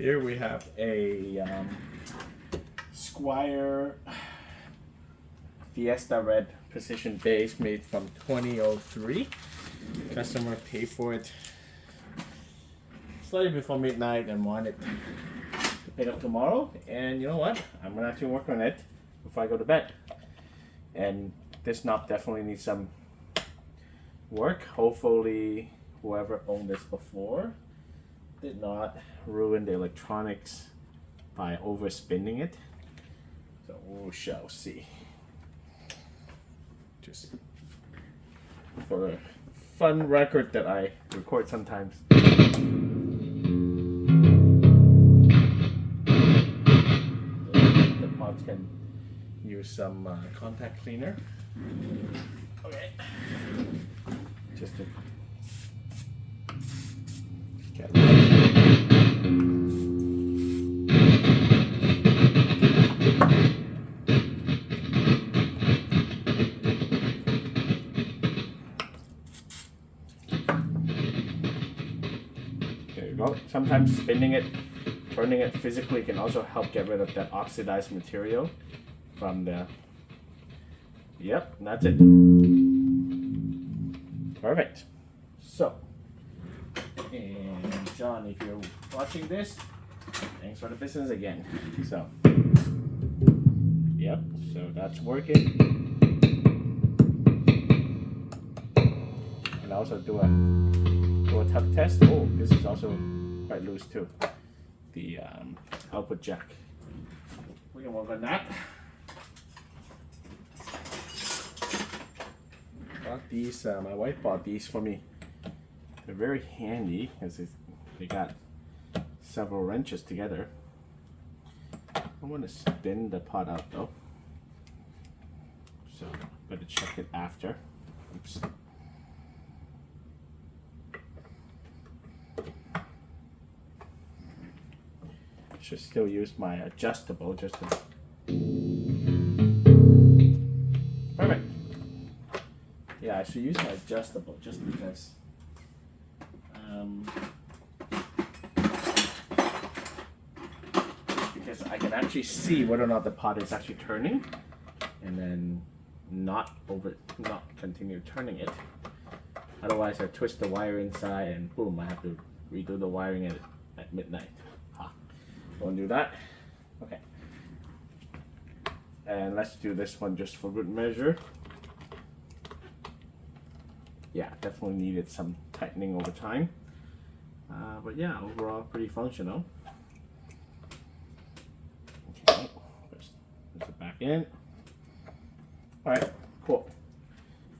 Here we have a Squire Fiesta Red precision base made from 2003. Customer paid for it slightly before midnight and wanted to pick up tomorrow. And you know what? I'm gonna actually work on it before I go to bed. And this knob definitely needs some work. Hopefully whoever owned this before did not ruin the electronics by overspinning it. So we shall see. Just for a fun record that I record sometimes. The pots can use some contact cleaner. Okay. Just to get sometimes spinning it, turning it physically can also help get rid of that oxidized material from the... Yep, that's it. Perfect. So, and John, if you're watching this, thanks for the business again. So, yep, so that's working. And also do a tuck test. Oh, this is also quite loose too. The output jack. We can work on that. Bought these. My wife bought these for me. They're very handy because they got several wrenches together. I want to spin the pot out though, so better check it after. Oops. Should still use my adjustable just to... Perfect. Yeah, I should use my adjustable just because I can actually see whether or not the pot is actually turning, and then not continue turning it. Otherwise I twist the wire inside and boom, I have to redo the wiring at midnight. Don't do that. Okay. And let's do this one just for good measure. Yeah, definitely needed some tightening over time. But yeah, overall pretty functional. Okay, push it back in. Alright, cool.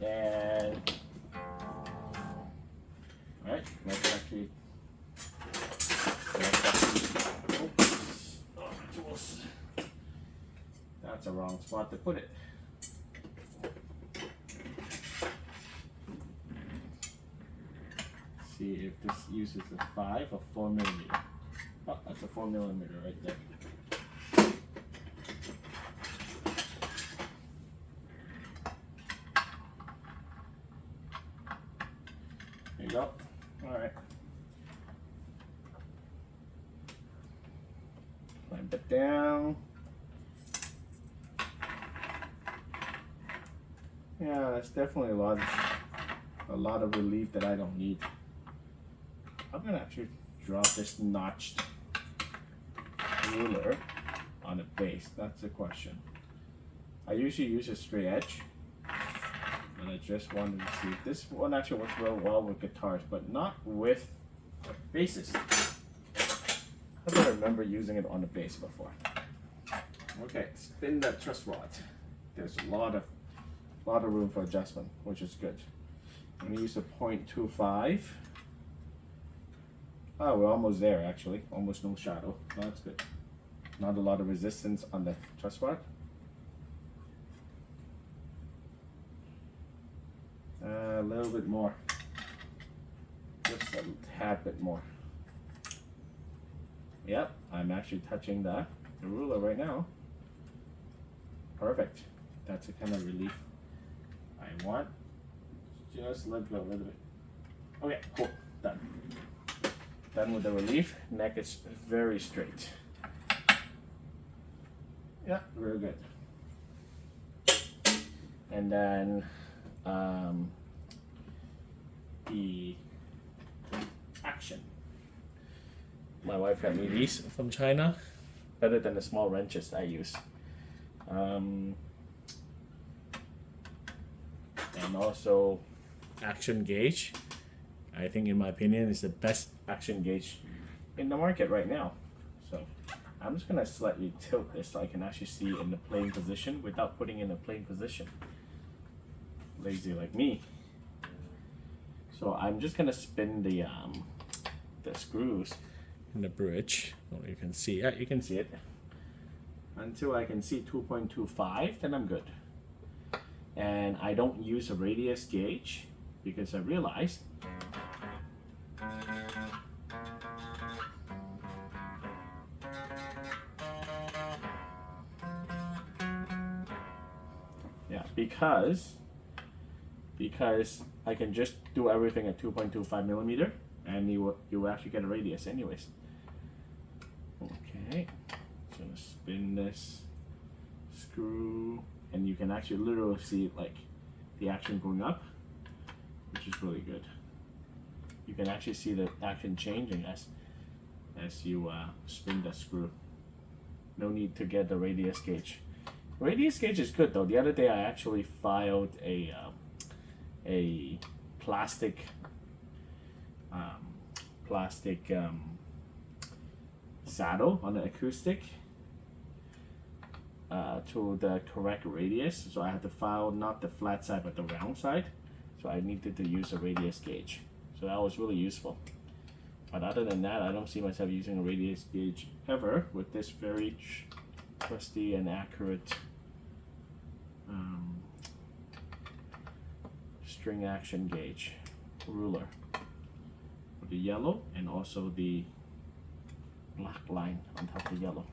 And alright, let's actually that's a wrong spot to put it. See if this uses a 5 or 4 millimeter. Oh, that's a 4 millimeter right there. There you go. All right. Clamp it down. Yeah, that's definitely a lot of relief that I don't need. I'm gonna actually drop this notched ruler on the base. That's the question. I usually use a straight edge, and I just wanted to see if this one actually works real well with guitars, but not with basses. I don't remember using it on the bass before. Okay, spin that truss rod. There's a lot of room for adjustment, which is good. I'm gonna use a 0.25. Oh, we're almost there actually. Almost no shadow. Oh, that's good. Not a lot of resistance on the truss rod. A little bit more. Just a tad bit more. Yep, I'm actually touching the ruler right now. Perfect. That's the kind of relief I want. Just let go a little bit. Okay, cool. Done. Done with the relief. Neck is very straight. Yeah, very good. And then the action. My wife got me these from China. Better than the small wrenches I use. And also action gauge. I think, in my opinion, is the best action gauge in the market right now. So I'm just gonna slightly tilt this so I can actually see in the plane position without putting in a plane position. Lazy like me. So I'm just gonna spin the screws in the bridge. Oh, you can see it. You can see it. Until I can see 2.25, then I'm good. And I don't use a radius gauge because I realized because I can just do everything at 2.25 millimeter, and you actually get a radius anyways. Okay, just gonna spin this screw, and you can actually literally see like the action going up, which is really good. You can actually see the action changing as you spin the screw. No need to get the radius gauge. Radius gauge is good though. The other day I actually filed a plastic saddle on the acoustic to the correct radius. So I had to file not the flat side but the round side. So I needed to use a radius gauge. So that was really useful. But other than that, I don't see myself using a radius gauge ever with this very trusty and accurate string action gauge ruler with the yellow and also the black line on top of the yellow.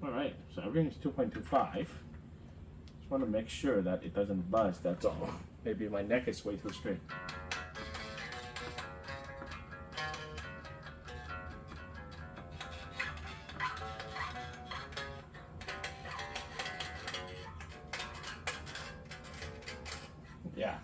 Alright, so everything's 2.25. Just want to make sure that it doesn't buzz, that's all. Maybe my neck is way too straight. Yeah.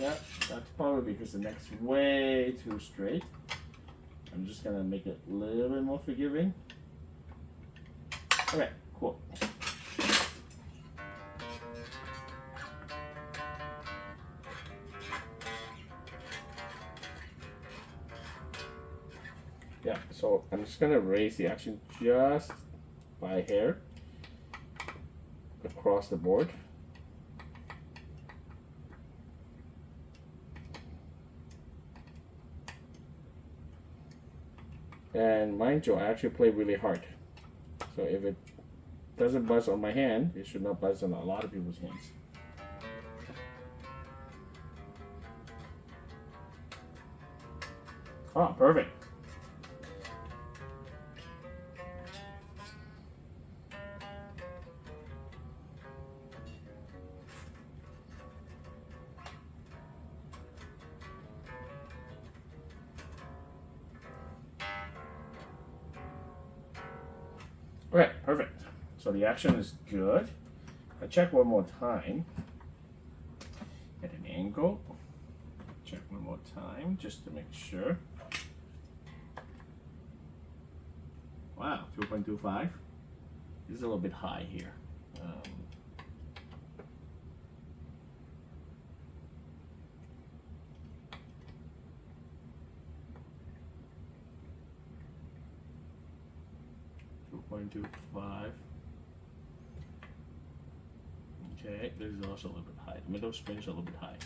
Yeah, that's probably because the neck's way too straight. I'm just gonna make it a little bit more forgiving. Okay, cool. Yeah, so I'm just gonna raise the action just by hair across the board. And mind you, I actually play really hard. So if it doesn't buzz on my hand, it should not buzz on a lot of people's hands. Oh, perfect. Okay, perfect. So the action is good. I check one more time at an angle. Check one more time just to make sure. Wow, 2.25. This is a little bit high here. 2.25. Okay, this is also a little bit high. The middle spin's a little bit high.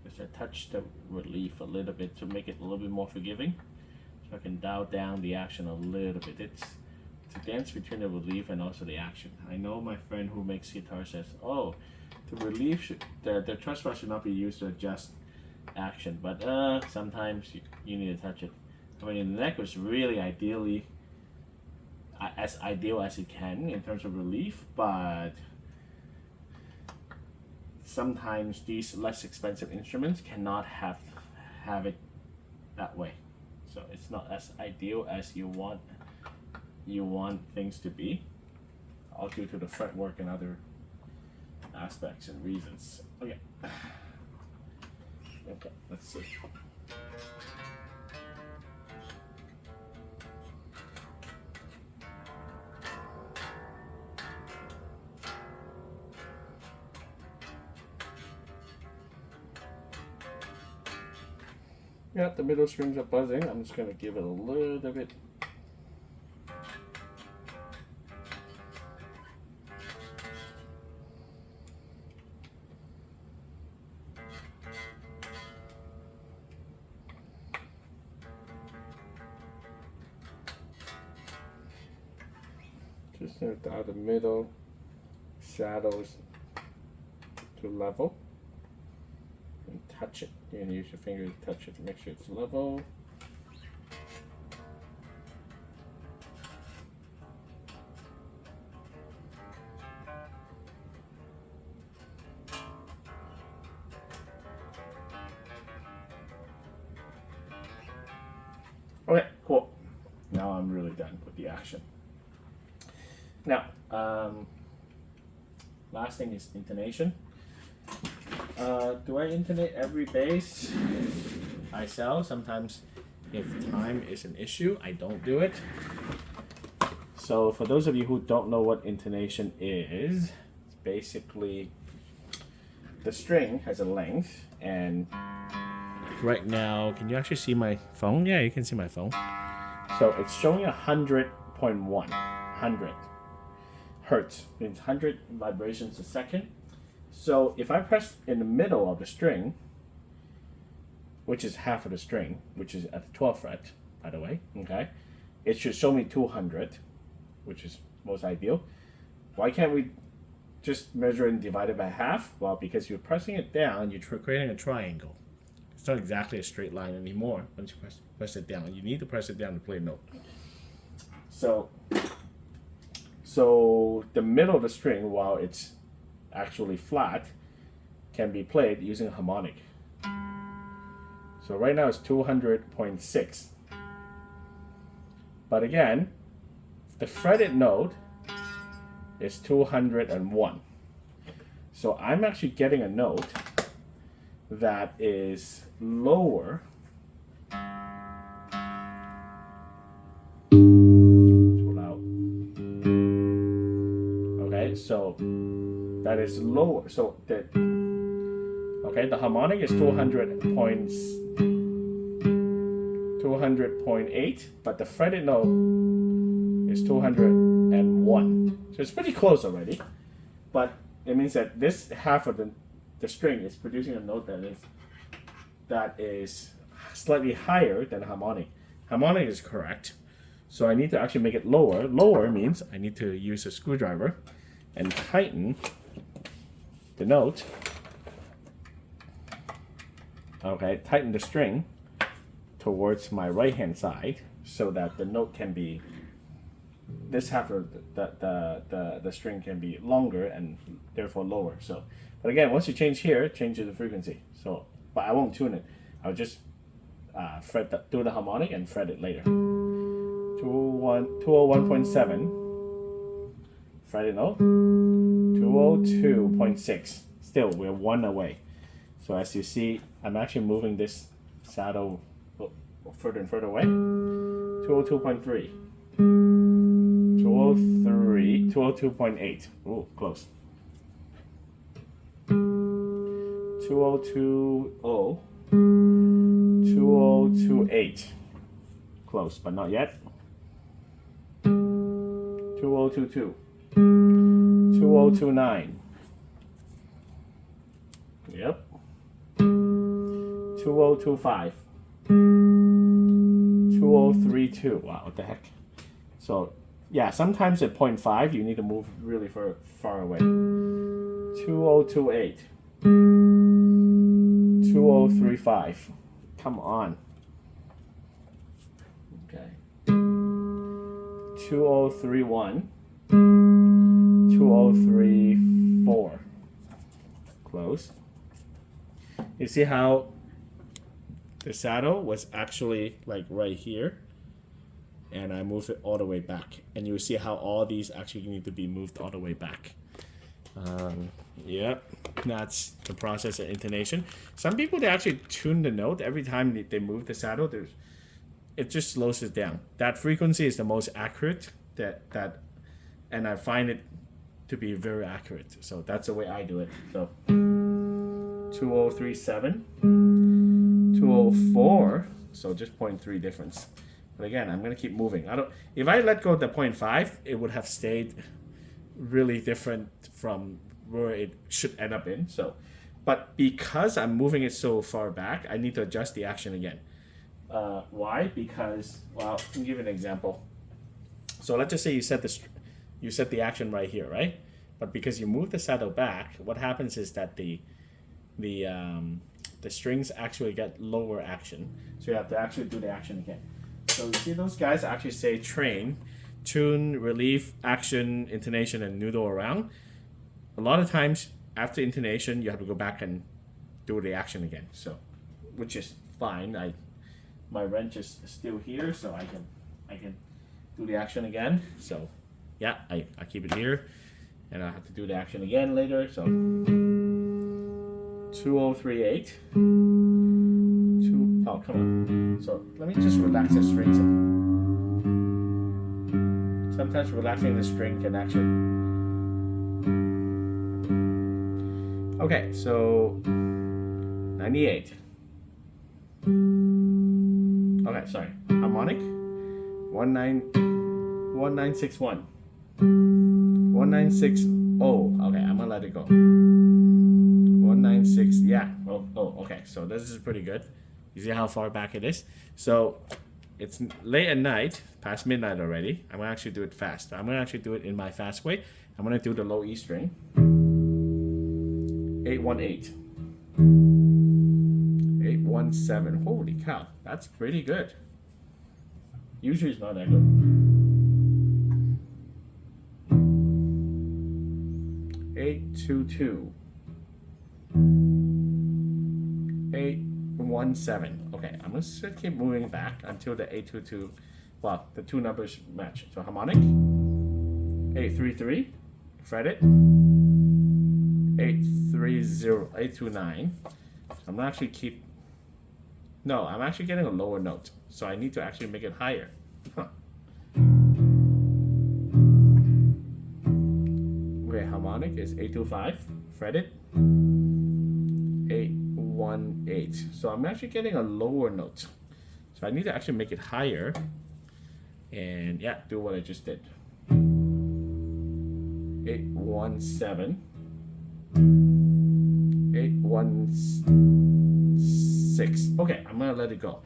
Just I touch the relief a little bit to make it a little bit more forgiving. So I can dial down the action a little bit. It's a dance between the relief and also the action. I know my friend who makes guitar says, oh, the relief, the truss bar should not be used to adjust action, but sometimes you need to touch it. I mean, the neck was really ideally, as ideal as it can in terms of relief, but sometimes these less expensive instruments cannot have it that way. So it's not as ideal as you want things to be, all due to the fretwork and other aspects and reasons. Okay. Okay, let's see. Yeah, the middle strings are buzzing. I'm just gonna give it a little bit. Just down the middle, shadows to level, and touch it. You're gonna use your finger to touch it to make sure it's level. Okay, cool. Now I'm really done with the action. Now, last thing is intonation. Do I intonate every bass I sell? Sometimes, if time is an issue, I don't do it. So for those of you who don't know what intonation is, it's basically the string has a length, and right now, can you actually see my phone? Yeah, you can see my phone. So it's showing 100.1, 100 hertz, means 100 vibrations a second. So if I press in the middle of the string, which is half of the string, which is at the 12th fret, by the way, okay, it should show me 200, which is most ideal. Why can't we just measure it and divide it by half? Well, because you're pressing it down, you're creating a triangle. It's not exactly a straight line anymore once you press it down. You need to press it down to play a note. So the middle of the string, while it's actually flat, can be played using a harmonic. So right now it's 200.6. But again, the fretted note is 201. So I'm actually getting a note that is lower . Too loud. Okay, so that is lower. So the harmonic is 200.8, but the fretted note is 201. So it's pretty close already, but it means that this half of the string is producing a note that is slightly higher than harmonic. Harmonic is correct, so I need to actually make it lower. Lower means I need to use a screwdriver and tighten the note. Okay, tighten the string towards my right hand side so that the note can be, this half of the string can be longer and therefore lower. So, but again, once you change here, change the frequency. So, but I won't tune it. I'll just do the harmonic and fret it later. 201.7, fretted note. 202.6. Still, we're one away. So as you see, I'm actually moving this saddle further and further away. 202.3. 202.8. Ooh, close. 2020. 2028. Close, but not yet. 2022. 2029. Yep. 2025. 2032. Wow, what the heck? So yeah, sometimes at 0.5 you need to move really far away. 2028. 2035. Come on. Okay. 2031. 2034. Close. You see how the saddle was actually like right here, and I moved it all the way back, and you see how all these actually need to be moved all the way back. Yep, that's the process of intonation. Some people, they actually tune the note every time they move the saddle. It just slows it down. That frequency is the most accurate and I find it to be very accurate. So that's the way I do it. So 2037, 204. So just 0.3 difference. But again, I'm gonna keep moving. If I let go of the 0.5, it would have stayed really different from where it should end up in. So, but because I'm moving it so far back, I need to adjust the action again. Why? Because, well, let me give you an example. So let's just say you set the action right here, right? But because you move the saddle back, what happens is that the strings actually get lower action. So you have to actually do the action again. So you see those guys actually say train, tune, relief, action, intonation, and noodle around. A lot of times after intonation, you have to go back and do the action again. So, which is fine. My wrench is still here, so I can do the action again. So, yeah, I keep it here, and I have to do the action again later. So, 2038. Oh, come on. So let me just relax the strings. Sometimes relaxing the string can actually. Okay, so 98. Okay, sorry. Harmonic. 1961. 1960. Okay, I'm gonna let it go. 196. Yeah. Oh, okay. So this is pretty good. You see how far back it is? So it's late at night, past midnight already. I'm gonna actually do it fast. I'm gonna actually do it in my fast way. I'm gonna do the low E string. 818. 817. Holy cow, that's pretty good. Usually it's not that good. 822. 817. Okay, I'm gonna keep moving back until the 822. Well, the two numbers match. So harmonic. 833. Fretted. 830. 829. I'm gonna actually keep. No, I'm actually getting a lower note, so I need to actually make it higher. Huh. Okay, harmonic is 825. Fretted. 818. So I'm actually getting a lower note. So I need to actually make it higher. And yeah, do what I just did. 817. 816. Okay, I'm gonna let it go.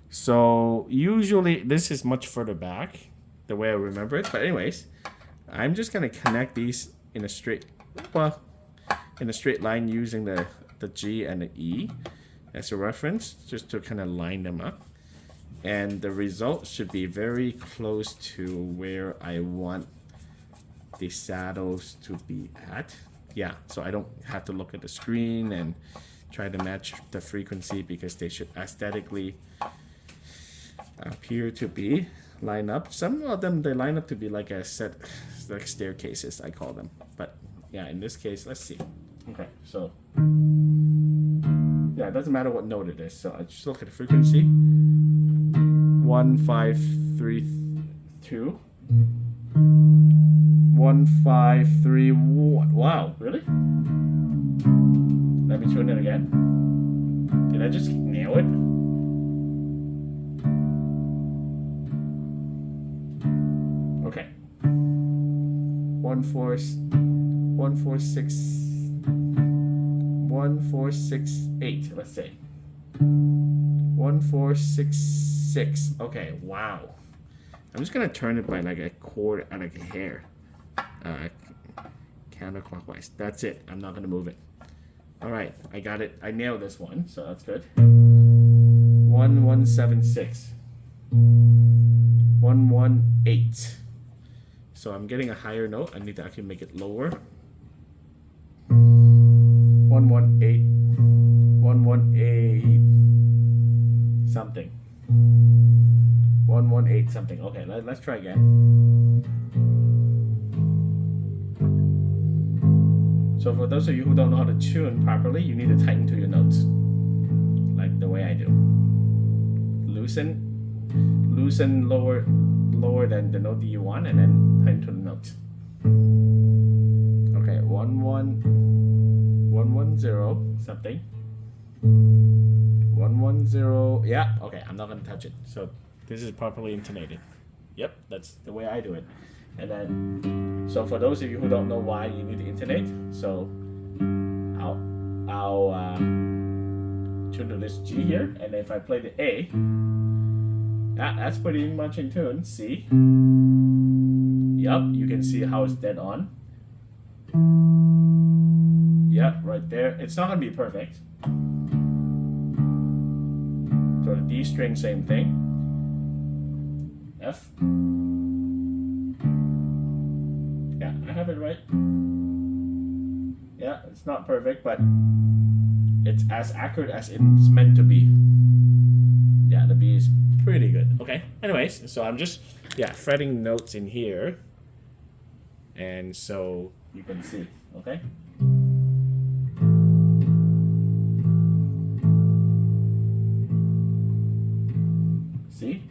So usually this is much further back, the way I remember it. But anyways, I'm just gonna connect these in a straight line using the G and the E as a reference, just to kind of line them up. And the result should be very close to where I want the saddles to be at. Yeah, so I don't have to look at the screen and try to match the frequency, because they should aesthetically appear to be lined up. Some of them, they line up to be like a set, like staircases, I call them. But yeah, in this case, let's see. Okay, so yeah, it doesn't matter what note it is. So I just look at the frequency. 1532. 1531. Wow, really? Let me tune it again. Did I just nail it? Okay. 1468. Let's say 1466. Okay, wow. I'm just gonna turn it by like a quarter, like a hair, counterclockwise. That's it. I'm not gonna move it. All right, I got it. I nailed this one, so that's good. 1176. 118. So I'm getting a higher note. I need to actually make it lower. 118. 118 something. 118 something. Okay, let's try again. So for those of you who don't know how to tune properly, you need to tighten to your notes, like the way I do. Loosen lower than the note that you want, and then tighten to the notes. Okay, 110 something. 110. Yeah. Okay, I'm not gonna touch it. So this is properly intonated. Yep, that's the way I do it. And then, so for those of you who don't know why you need to intonate, so I'll tune to this G here, and if I play the A, that's pretty much in tune. C. Yep, you can see how it's dead on. Yep, right there. It's not gonna be perfect. So the D string, same thing. F. Yeah, I have it right. Yeah, it's not perfect, but it's as accurate as it's meant to be. Yeah, the B is pretty good. Okay, anyways, so I'm just, fretting notes in here. And so you can see, okay? See?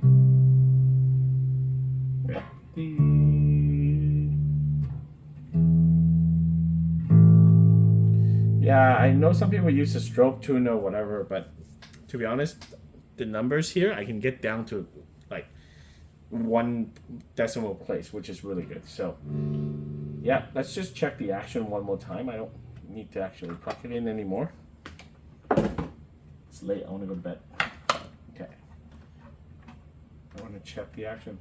Yeah, I know some people use a stroke tune or whatever, but to be honest, the numbers here, I can get down to like 1 decimal place, which is really good. So, yeah, let's just check the action one more time. I don't need to actually plug it in anymore. It's late, I want to go to bed. Okay. I want to check the action.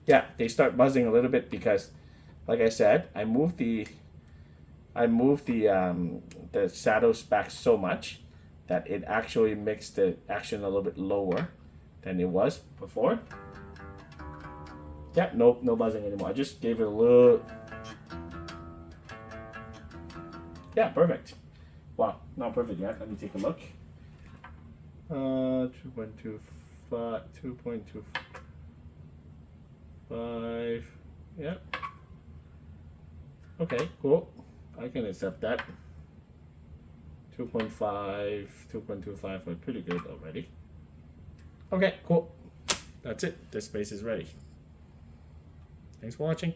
Yeah, they start buzzing a little bit because, like I said, I moved the saddles back so much that it actually makes the action a little bit lower than it was before. Yeah, no buzzing anymore. I just gave it a little. Yeah, perfect. Wow, not perfect yet. Let me take a look. 2.25, 2.25. Yep. Okay, cool. I can accept that. 2.5, 2.25 are pretty good already. Okay, cool. That's it. This space is ready. Thanks for watching.